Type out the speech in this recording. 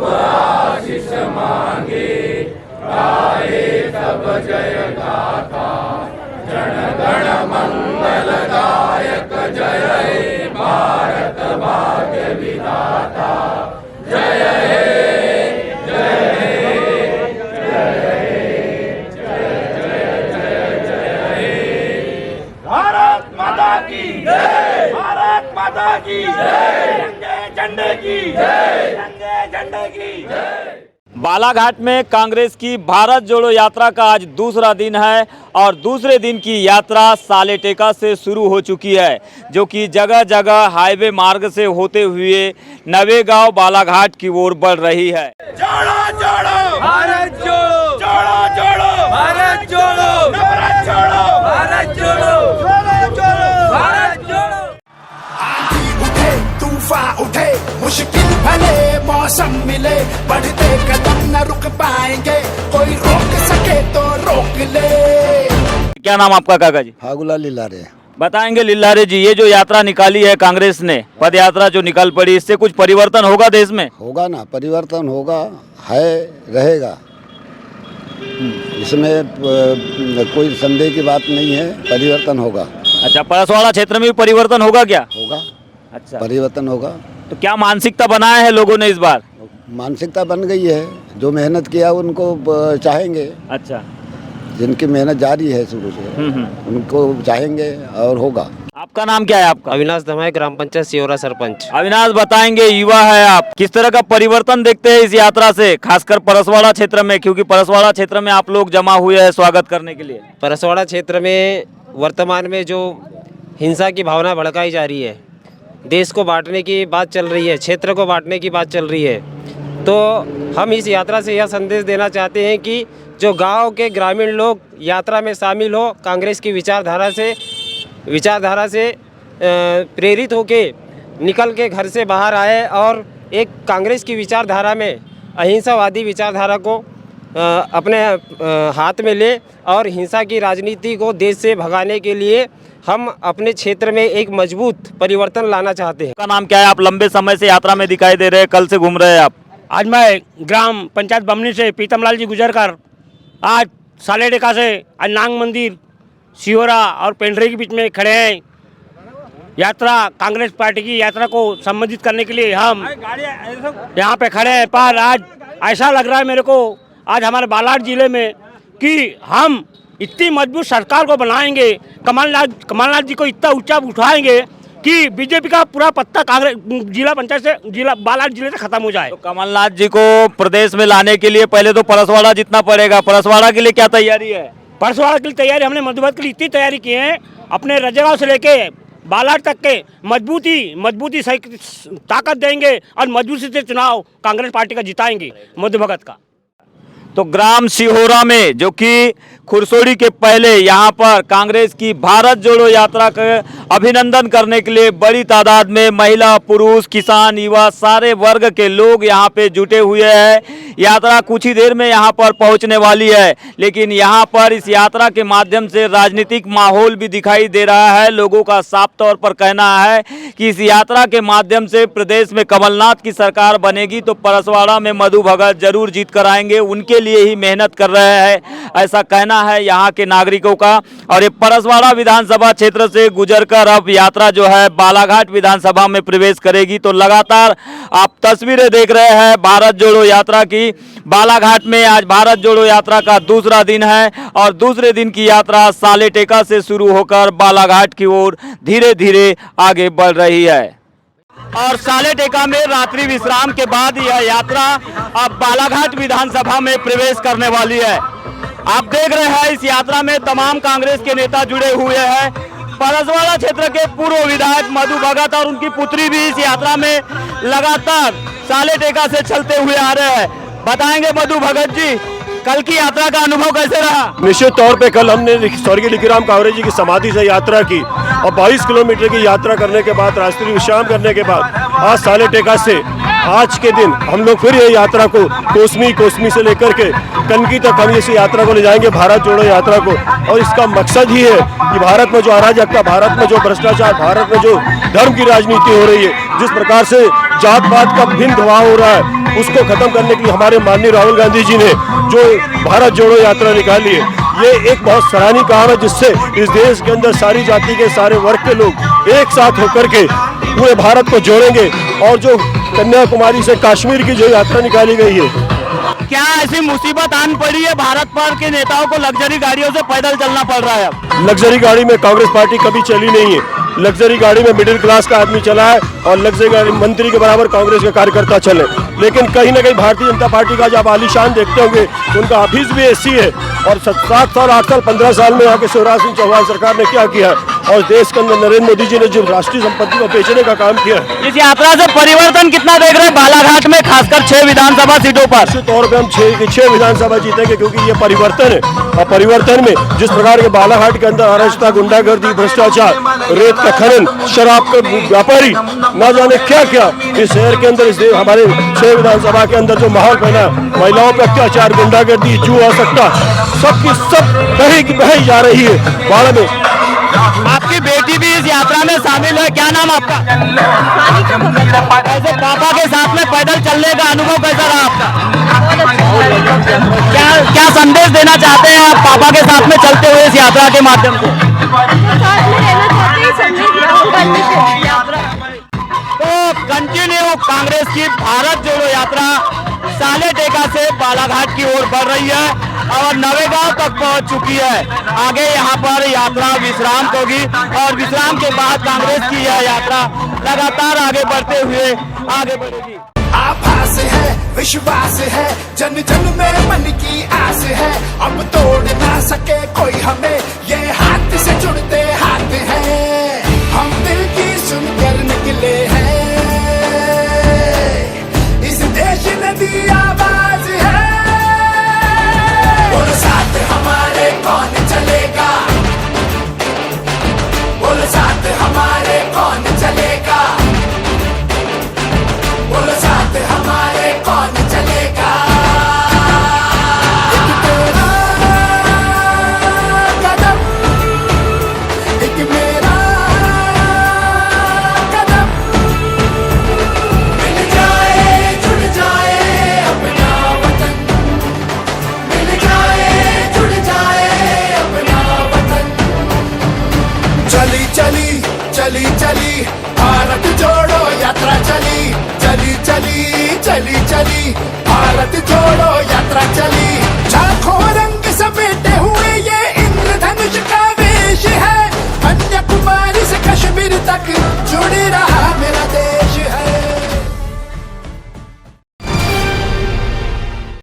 आशीष मांगे, गाए तब जय गाथा, जन गण मंगल दायक जय हे भारत भाग्य विधाता, जय हे जय हे जय हे जय जय जय हे। भारत माता की जय, भारत माता की जय, झंडे की जय, झंडे की जय। बालाघाट में कांग्रेस की भारत जोड़ो यात्रा का आज दूसरा दिन है और दूसरे दिन की यात्रा सालेटेका से शुरू हो चुकी है, जो कि जगह जगह हाईवे मार्ग से होते हुए नवेगांव बालाघाट की ओर बढ़ रही है। जोड़ो जोड़ो भारत जोड़ो, जोड़ो जोड़ो भारत जोड़ो, भारत जोड़ो, भारत जोड़ो, जोड़ो जोड़ो भारत जोड़ो। आंधी उठे तूफान उठे, मुश्किल भले मौसम मिले, बढ़ते कदम न रुक पाएंगे, कोई रोक सके तो रोक ले। क्या नाम आपका काका जी? फागुला लीलारे। बताएंगे लिल्लारे जी, ये जो यात्रा निकाली है कांग्रेस ने, पद यात्रा जो निकाल पड़ी, इससे कुछ परिवर्तन होगा देश में? होगा ना, परिवर्तन होगा, है, रहेगा। इसमें कोई संदेह की बात नहीं है, परिवर्तन होगा। अच्छा, परसवाड़ा क्षेत्र में भी परिवर्तन होगा क्या? होगा। अच्छा, परिवर्तन होगा। तो क्या मानसिकता बनाया है लोगों ने इस बार? मानसिकता बन गई है, जो मेहनत किया उनको चाहेंगे। अच्छा, जिनकी मेहनत जारी है शुरू से उनको चाहेंगे और होगा। आपका नाम क्या है आपका? अविनाश दमाई, ग्राम पंचायत सियोरा सरपंच। अविनाश, बताएंगे, युवा है आप, किस तरह का परिवर्तन देखते हैं इस यात्रा से, खासकर परसवाड़ा क्षेत्र में, क्योंकि परसवाड़ा क्षेत्र में आप लोग जमा हुए हैं स्वागत करने के लिए? परसवाड़ा क्षेत्र में वर्तमान में जो हिंसा की भावना भड़काई जा रही है, देश को बांटने की बात चल रही है, क्षेत्र को बांटने की बात चल रही है, तो हम इस यात्रा से यह संदेश देना चाहते हैं कि जो गांव के ग्रामीण लोग यात्रा में शामिल हो, कांग्रेस की विचारधारा से प्रेरित होके निकल के घर से बाहर आए और एक कांग्रेस की विचारधारा में अहिंसावादी विचारधारा को अपने हाथ में ले और हिंसा की राजनीति को देश से भगाने के लिए हम अपने क्षेत्र में एक मजबूत परिवर्तन लाना चाहते हैं। आपका नाम क्या है? आप लंबे समय से यात्रा में दिखाई दे रहे हैं, कल से घूम रहे हैं आप। आज मैं ग्राम पंचायत बमनी से पीतमलाल जी गुजरकर आज सालेटेका से आज नांग मंदिर, सियोरा और पेंड्रे के बीच में खड़े हैं। यात्रा कांग्रेस पार्टी की यात्रा को संबोधित करने के लिए हम यहाँ पे खड़े हैं। पर आज ऐसा लग रहा है मेरे को, आज हमारे बालाघाट जिले में, कि हम इतनी मजबूत सरकार को बनाएंगे, कमलनाथ जी को इतना ऊंचा उठाएंगे कि बीजेपी का पूरा पत्ता कांग्रेस जिला पंचायत से, जिला बालाघाट जिले से खत्म हो जाए। तो कमलनाथ जी को प्रदेश में लाने के लिए पहले तो परसवाड़ा जीतना पड़ेगा। परसवाड़ा के लिए क्या तैयारी है? परसवाड़ा के लिए तैयारी, हमने मधुबन के लिए इतनी तैयारी की है, अपने रजगांव से लेके बालाघाट तक के मजबूती सही ताकत देंगे और मजबूती से चुनाव कांग्रेस पार्टी का जिताएंगे मधुभगत का। तो ग्राम सिहोरा में, जो कि खुरसोड़ी के पहले यहाँ पर कांग्रेस की भारत जोड़ो यात्रा का अभिनंदन करने के लिए बड़ी तादाद में महिला, पुरुष, किसान, युवा, सारे वर्ग के लोग यहाँ पे जुटे हुए हैं। यात्रा कुछ ही देर में यहाँ पर पहुँचने वाली है, लेकिन यहाँ पर इस यात्रा के माध्यम से राजनीतिक माहौल भी दिखाई दे रहा है। लोगों का साफ तौर पर कहना है कि इस यात्रा के माध्यम से प्रदेश में कमलनाथ की सरकार बनेगी तो परसवाड़ा में मधु भगत जरूर जीत कर आएंगे, उनके लिए ही मेहनत कर रहे हैं, ऐसा कहना है यहाँ के नागरिकों का। और ये परसवाड़ा विधानसभा क्षेत्र से गुजरकर अब यात्रा जो है बालाघाट विधानसभा में प्रवेश करेगी। तो लगातार आप तस्वीरें देख रहे हैं भारत जोड़ो यात्रा की। बालाघाट में आज भारत जोड़ो यात्रा का दूसरा दिन है और दूसरे दिन की यात्रा सालेटेका से शुरू होकर बालाघाट की ओर धीरे धीरे आगे बढ़ रही है। और सालेटेका में रात्रि विश्राम के बाद यह यात्रा अब बालाघाट विधानसभा में प्रवेश करने वाली है। आप देख रहे हैं इस यात्रा में तमाम कांग्रेस के नेता जुड़े हुए हैं। परसवाड़ा क्षेत्र के पूर्व विधायक मधु भगत और उनकी पुत्री भी इस यात्रा में लगातार सालेटेका से चलते हुए आ रहे हैं। बताएंगे मधु भगत जी, कल की यात्रा का अनुभव कैसे रहा? निश्चित तौर पे कल हमने स्वर्गीय लिखीराम कावरे जी की समाधि से यात्रा की और 22 किलोमीटर की यात्रा करने के बाद, रात्रि विश्राम करने के बाद आज सालेटेका से आज के दिन हम लोग फिर ये यात्रा को कोसमी से लेकर के कनकी तक हम इस यात्रा को ले जाएंगे, भारत जोड़ो यात्रा को। और इसका मकसद ही है कि भारत में जो अराजकता, भारत में जो भ्रष्टाचार, भारत में जो धर्म की राजनीति हो रही है, जिस प्रकार से जात पात का भिन्न दबाव हो रहा है, उसको खत्म करने के लिए हमारे माननीय राहुल गांधी जी ने जो भारत जोड़ो यात्रा निकाली है, ये एक बहुत सराहनीय काम है, जिससे इस देश के अंदर सारी जाति के सारे वर्ग के लोग एक साथ होकर के पूरे भारत को जोड़ेंगे। और जो कन्याकुमारी से कश्मीर की जो यात्रा निकाली गई है, क्या ऐसी मुसीबत आन पड़ी है भारत पर के नेताओं को लग्जरी गाड़ियों से पैदल चलना पड़ रहा है अब? लग्जरी गाड़ी में कांग्रेस पार्टी कभी चली नहीं है। लग्जरी गाड़ी में मिडिल क्लास का आदमी चला है और लग्जरी गाड़ी मंत्री के बराबर कांग्रेस के कार्यकर्ता चले। लेकिन कहीं ना कहीं भारतीय जनता पार्टी का जब आलीशान देखते होंगे, उनका ऑफिस भी एसी है। और 7 साल 8 साल 15 साल में यहाँ के शिवराज सिंह चौहान सरकार ने क्या किया है, और देश के अंदर नरेंद्र मोदी जी ने जो राष्ट्रीय संपत्ति को बेचने का काम किया है। इस यात्रा से परिवर्तन कितना देख रहे हैं बालाघाट में, खासकर 6 विधानसभा सीटों पर? निश्चित तौर पे हम 6 विधानसभा जीतेंगे, क्योंकि ये परिवर्तन है। और परिवर्तन में जिस प्रकार के बालाघाट के अंदर अराजकता, गुंडागर्दी, भ्रष्टाचार, रेत का खनन, शराब का व्यापारी, न जाने क्या क्या इस शहर के अंदर, इस हमारे 6 विधानसभा के अंदर जो माहौल बना, महिलाओं पर अत्याचार, गुंडागर्दी, जुआ, सट्टा, सबकी सब बही जा रही है बाढ़ में। आपकी बेटी भी इस यात्रा में शामिल है, क्या नाम आपका? ऐसे पापा के साथ में पैदल चलने का अनुभव कैसा रहा आपका? क्या संदेश देना चाहते हैं आप पापा के साथ में चलते हुए इस यात्रा के माध्यम से? तो कंटिन्यू कांग्रेस की भारत जोड़ो यात्रा सालेटेका से बालाघाट की ओर बढ़ रही है और नवेगांव तक पहुंच चुकी है। आगे यहां पर यात्रा विश्राम होगी और विश्राम के बाद कांग्रेस की यह यात्रा लगातार आगे बढ़ते हुए आगे बढ़ेगी। आभास है, विश्वास है, जन जन में मन की आस है, अब तोड़ ना सके कोई हमें, ये हाथ से जुड़ते हाथ हैं, हम दिल की सुनकर निकले हैं, इस देश ने दी आवाज है, बोलो साथ हमारे कौन चलेगा, बोलो साथ हमारे कौन चलेगा, बोलो साथ हमारे कौन चलेगा। एक तेरा कदम, एक मेरा कदम, मिल जाए जुड़ जाए अपना वतन, मिल जाए जुड़ जाए अपना वतन। चली चली चली चली भारत जोड़ो यात्रा चली, चली चली चली चली भारत जोड़ो यात्रा चली, लाखों रंग